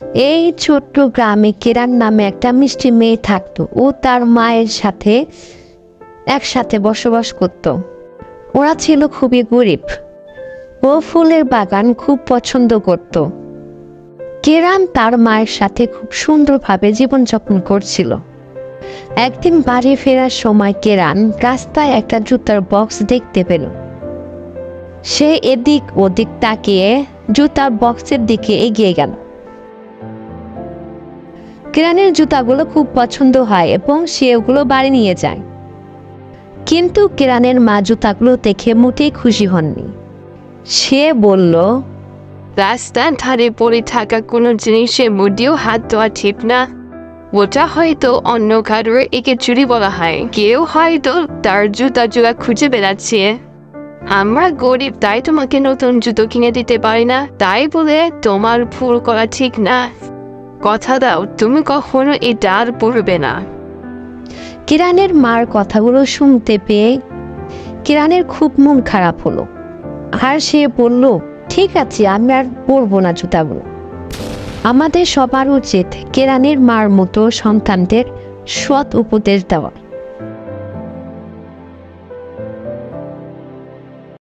এই ছোট্ট গ্রামে কেরান নামে একটা মিষ্টি মেয়ে থাকতো। ও তার মায়ের সাথে একসাথে বসবাস করত। ওরা ছিল খুবই গরিব। ও ফুলের বাগান খুব পছন্দ করত। কেরান তার মায়ের সাথে খুব সুন্দরভাবে জীবনযাপন করছিল। একদিন বাড়ি ফেরার সময় কেরান রাস্তায় একটা জুতার বক্স দেখতে পেল। সে এদিক ওদিক তাকিয়ে জুতার বক্সের দিকে এগিয়ে গেল। কেরানের জুতাগুলো খুব পছন্দ হয় এবং সে ওগুলো বাড়ি নিয়ে যায়। কিন্তু কেরানের মা জুতাগুলো দেখে মোটেই খুশি হননি। সে বলল, রাস্তার ধারে পড়ে থাকা কোনো জিনিসের মধ্যেও হাত দেওয়া ঠিক না। ওটা হয়তো অন্য কারোর একে চুরি বলা হয়। কেউ হয়তো তার জুতা জোড়া খুঁজে বেড়াচ্ছে। আমরা গরিব, তাই তোমাকে নতুন জুতো কিনে দিতে পারি না। তাই বলে তোমার ভুল করা ঠিক না। কথা দাও তুমি কখনো এটা আর পড়বে না। কেরানের মার কথাগুলো শুনতে পেয়ে কেরানের খুব মন খারাপ হলো। আর সে বলল, ঠিক আছে, আমি আর পরবো না জুতাগুলো। আমাদের সবার উচিত কেরানের মার মতো সন্তানদের সৎ উপদেশ দেওয়া।